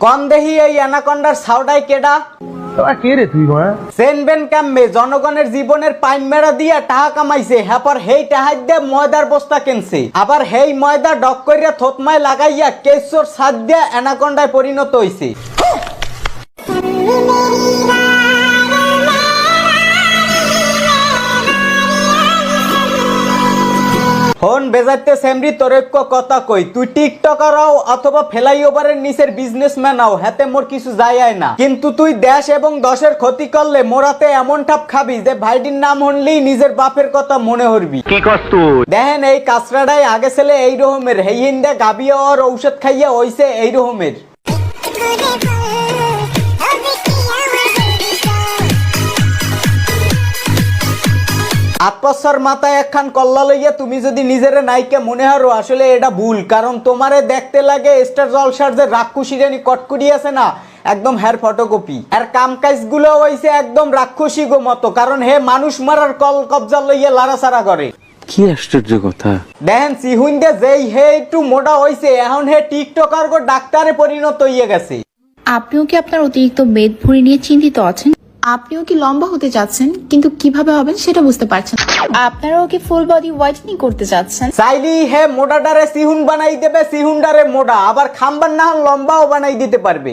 কন দেহি এই অ্যানাকন্ডার ছাউডাই কেডা? কে রে তুই? সেনবেন কাম্মে জনগণের জীবনের পাইন মেরা দিয়া টাকা কামাইছে, হ্যাপর হেই টাহাই দিয়ে ময়দার বস্তা কিনছে, আবার হেই ময়দা ডক কইরা থতমায় লাগাইয়া কেশর সাদ দিয়া অ্যানাকন্ডায় পরিণত হইছে। ফোন বেজাইতে সেমরি তোরেক্য কথা কই, তুই টিকটকার হও অথবা ফ্লাইওভারের নিচের বিজনেসম্যান হও, হাতে মোর কিছু যায় না, কিন্তু তুই দেশ এবং দশের ক্ষতি করলে মোরাতে এমন ঠাপ খাবি যে ভাইটির নাম হনলেই নিজের বাপের কথা মনে হরবি। কি কস তুই? দেখেন এই কাঁচরাটাই আগে ছেলে এই রকমের, হেই হিন্দা গাবিয়া আর ঔষধ খাইয়া হইছে এই রকমের। আপসর মাথায় একখান কল্লা লইয়া তুমি যদি নিজেরে নায়িকা মনে হারো, আসলে এটা ভুল, কারণ তোমারে দেখতে লাগে স্টার জলসার যে রাক্ষসীরানি কটকুটি আছে না, একদম হের ফটোকপি। আর কাম কাজ গুলো হইছে একদম রাক্ষসী গো মতো, কারণ হে মানুষ মারার কল কবজা লইয়া লাড়াছাড়া করে। কি আশ্চর্য কথা! দেখেন সিহুন দে যেই হে একটু মোটা হইছে, এখন হে টিকটকার গো ডাক্তারে পরিণত হইয়া গেছে। আপনিও কি আপনার অতিরিক্ত মেদভুঁড়ি নিয়ে চিন্তিত আছেন? আপনিও কি লম্বা হতে চাচ্ছেন কিন্তু কিভাবে হবেন সেটা বুঝতে পারছেন? আপনারাও কি ফুল বডি হোয়াইটনিং করতে চাচ্ছেন? চাইলি হে মোটাটারে সিহুন বানাই দেবে, সিহুনটারে মোটা, আবার খাম্বার না লম্বাও বানাই দিতে পারবে।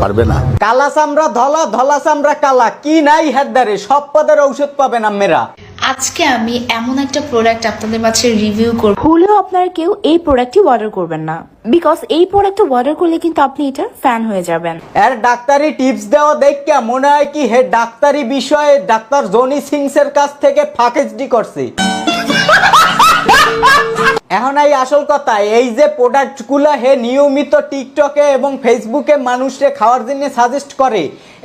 পারবে না। কালা চামড়া ধলা, ধলা চামড়া কালা, কি নাই হেদারে সব পদের ঔষধ পাবেন আমেরা। আজকে আমি এমন একটা প্রোডাক্ট আপনাদের মাঝে রিভিউ করব, ভুলেও আপনারা কেউ এই প্রোডাক্টটি অর্ডার করবেন না, বিকজ এই প্রোডাক্টটা অর্ডার করলে কিন্তু আপনি এটার ফ্যান হয়ে যাবেন। এর ডাক্তারি টিপস দেওয়া দেখিয়া মনে হয় কি হে ডাক্তারি বিষয়ে ডাক্তার জনি সিংস এর কাছ থেকে ফাকেজডি করছে। এখন এই আসল কথা, এই যে প্রোডাক্ট গুলা হে নিয়মিত টিকটকে এবং ফেসবুকে মানুষকে খাওয়ার জন্য সাজেস্ট করে,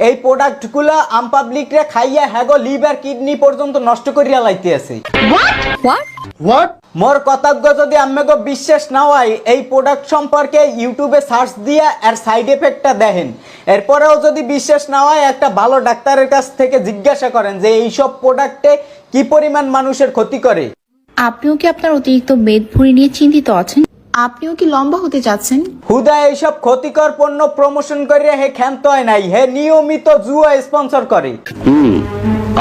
এই প্রোডাক্ট গুলা আম পাবলিক রে খাইয়া হ্যাগো লিভার কিডনি পর্যন্ত নষ্ট করিয়া লাইতে আছে। হোয়াট? মোর কতজ্ঞ যদি আম্মেগো বিশ্বাস না হয়, এই প্রোডাক্ট সম্পর্কে ইউটিউবে সার্চ দিয়া এর সাইড এফেক্টটা দেখেন, এরপরেও যদি বিশ্বাস না হয় একটা ভালো ডাক্তারের কাছ থেকে জিজ্ঞাসা করেন যে এইসব প্রোডাক্টে কি পরিমাণ মানুষের ক্ষতি করে। আপনিও কি আপনার অতিরিক্ত মেদভুঁড়ি নিয়ে চিন্তিত আছেন? আপনিও কি লম্বা হতে চাচ্ছেন? হুদা এইসব ক্ষতিকর পণ্য প্রমোশন করে হে ক্ষান্ত হয় নাই, হে নিয়মিত জুয়া স্পন্সর করে।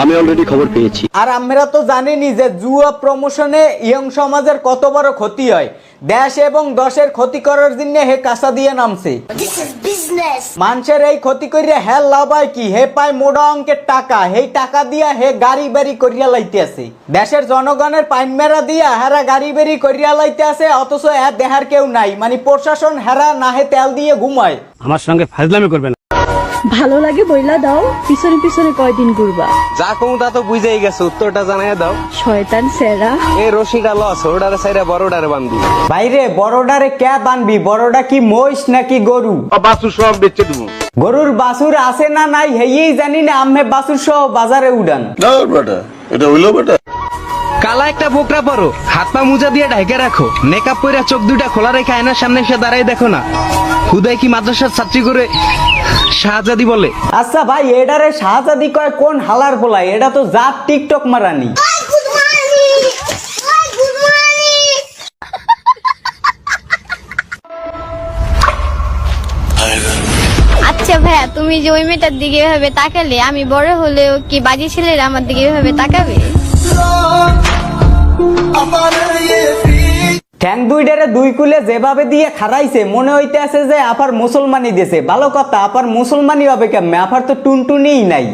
আমি অলরেডি খবর পেয়েছি। আর আমরা তো জানিনি যে জুয়া প্রমোশনে ইয়ং সমাজের কত বড় ক্ষতি হয়, দেশ এবং দশের ক্ষতি করার জন্য হে কাঁচা দিয়ে নামছে। মানুষের এই ক্ষতি করিয়া হে লাভ হয় কি, হে পায় মোটা অঙ্কের টাকা, হেই টাকা দিয়া হে গাড়ি বাড়ি করিয়া লাইতে আছে, দেশের জনগণের পাইন মেরা দিয়া হেরা গাড়ি বাড়ি করিয়া লাইতে আছে, অথচ এর দেহার কেউ নাই, মানে প্রশাসন হেরা না হে তেল দিয়ে ঘুমায়। আমার সঙ্গে ফাজলামি করবে না। ভালো লাগে বইলা দাও, পিছনে পিছনে কয়দিন ঘুরবা? যা কমু তা তো বুঝেই গেছে, উত্তরটা জানাইয়া দাও। শয়তান সেরা। এই রশিটা লস, ওটারে সাইরা বড়টারে বান্ধি। বাইরে বড়ডারে কে বানবি? বড়ডা কি মহিষ নাকি গরু? বাসু সব বেচে দেবো। গরুর বাছুর আছে না নাই হেই জানি না, আম্মে বাছুর সহ বাজারে উড়ান। না বেটা, এটা হইলো বেটা। কালা একটা বোকরা পরো, হাত পা মুজা দিয়ে ঢাইকে রাখো, মেকআপ পরে চোখ দুইটা খোলা রেখে আয়নার সামনে এসে দাঁড়াই দেখো না, হুদাই কি মাদ্রাসার ছাত্রী করে শাহজাদি বলে? আচ্ছা ভাই, এডারে শাহজাদি কয় কোন হালার পোলাই? এটা তো জাত টিকটক মারানি। আচ্ছা ভাইয়া, তুমি যে ওই মেয়েটার দিকে এভাবে তাকালে, আমি বড় হলেও কি বাজি ছেলেরা আমার দিকে এভাবে তাকাবে? ঠ্যাং দুইটারে দুই কুলে যেভাবে দিয়ে খারাইছে, মনে হইতে আছে যে আপার মুসলমানি দিয়েছে। ভালো কথা, আপার মুসলমানি হবে কেমনে? আপার তো টুনটুনিই নাই।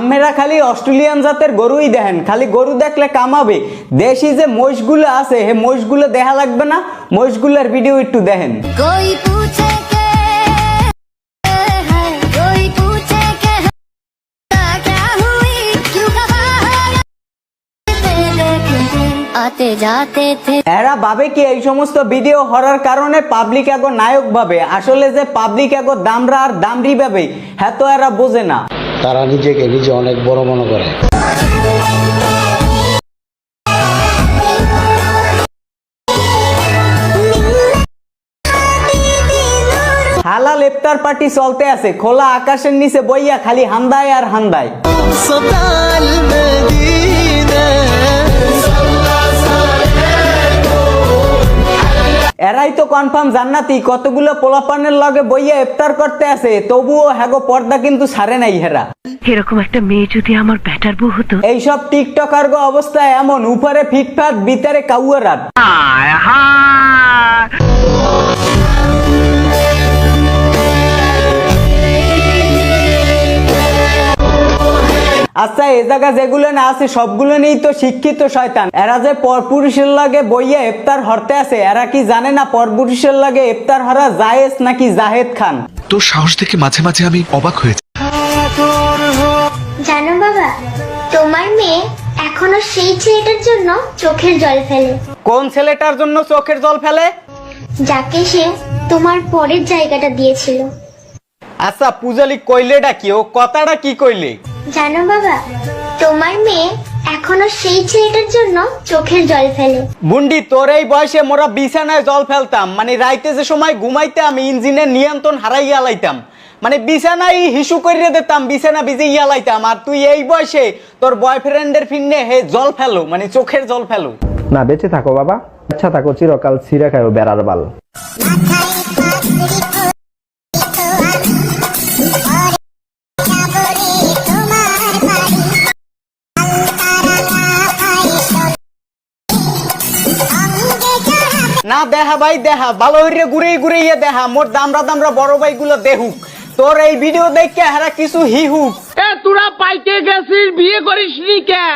আমেরা খালি অস্ট্রেলিয়ান জাতের গরুই দেখেন, খালি গরু দেখলে কামাবে। দেশি যে মহিষগুলো আছে, হে মহিষগুলো দেখা লাগবে না? মহিষগুলোর ভিডিও একটু দেখেন। এরা ভাবে কি এই সমস্ত ভিডিও হওয়ার কারণে পাবলিক এগো নায়ক ভাবে, আসলে যে পাবলিক এগো দামরা আর দামরি ভাবে, হ্যাঁ তো এরা বোঝে না। তারা নিজেকে নিজে অনেক বড় মনে করে। হালাল ইফতার পার্টি চলতে আছে, খোলা আকাশের নিচে বইয়া খালি হান্দায় আর হান্দায়। এরাই তো কনফার্ম জান্নাতি, কতগুলো পোলাপানের লগে বইয়া ইফতার করতে আছে, তবুও হ্যাগো পর্দা কিন্তু ছাড়ে নাই হেরা। এরকম একটা মেয়ে যদি আমার ব্যাটার বউ হতো। এইসব টিকটকার গো অবস্থা এমন, উপরে ফিটফাট ভিতরে কাউয়ারাত। আচ্ছা, এ জায়গা যেগুলো না আছে সবগুলো নেই তো শিক্ষিত শয়তান। এরা যে পরপুরুষের লাগে বইয়া ইফতার হরতে আছে, এরা কি জানে না পরপুরুষের লাগে ইফতার হরা জায়েজ নাকি জাহেদ খান? তোর সাহস দেখে মাঝে মাঝে আমি অবাক হয়েছি। জানো বাবা, তোমার মেয়ে এখনো সেই ছেলেটার জন্য চোখের জল ফেলে। কোন ছেলেটার জন্য চোখের জল ফেলে? যাকে সে তোমার পরের জায়গাটা দিয়েছিল। আচ্ছা পূজালি, কইলেটা কি, ও কথাটা কি কইলে? জানো বাবা, তোমার মেয়ে এখনো সেই ছেলেটার জন্য চোখের জল ফেলে। বুন্ডি, তোর এই বয়সে মোরা বিছানায় জল ফেলতাম, মানে রাইতে যে সময় ঘুমাইতে আমি ইঞ্জিনের নিয়ন্ত্রণ হারাইয়া লাইতাম, মানে বিছানায় হিসু করিয়ে দিতাম, বিছানা ভিজে ইয়া লাইতাম। আর তুই এই বয়সে তোর বয়ফ্রেন্ডের ফিন্নে হে জল ফেলো, মানে চোখের জল ফেলো। না, বেঁচে থাকো বাবা, আচ্ছা থাকো চিরকাল, ছিঁড়ে খায়ও বেড়ার বাল। না দেখা ভাই, দেখা ভালো হইরে ঘুরে ঘুরে দেখা, মোর দামরা দামরা বড় ভাই গুলো দেখুক তোর এই ভিডিও দেখে হারা কিছু হিহুক। তোরা পাইতে গেছিস, বিয়ে করিস নি কে?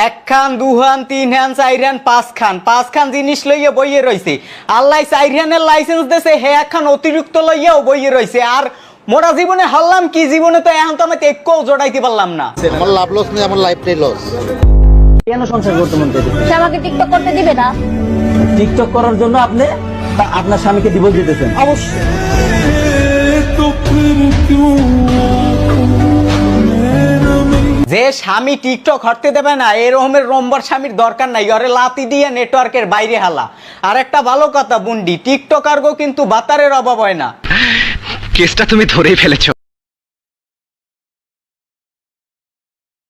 এক খান, দুহান, তিন হান, চার হান, পাঁচ খান জিনিস লইয়া বইয়ে রইছে। আল্লাহ চার হানের লাইসেন্স দিয়েছে, হে একখান অতিরিক্ত লইয়াও বইয়ে রইছে। আর মোরা জীবনে হারলাম কি? জীবনে তো এখন তো আমি একটু জড়াইতে পারলাম না। আমার লাভ লস নেই, আমার লাইফটাই লস। কেন সংসার করতে মন চাইছে? সে আমাকে টিকটক করতে দিবে না। টিকটক করার জন্য আপনি আপনার স্বামীকে ডিভোর্স দিতেছেন? অবশ্যই। যে স্বামী টিকটক হরতে দেবে না, এরকমের নম্বর স্বামীর দরকার নাই, ওরে লাতি দিয়ে নেটওয়ার্কের বাইরে হালা। আর একটা ভালো কথা বুন্ডি, টিকটকার গো কিন্তু বাতারের অভাব হয় না। কেসটা তুমি ধরেই ফেলেছো।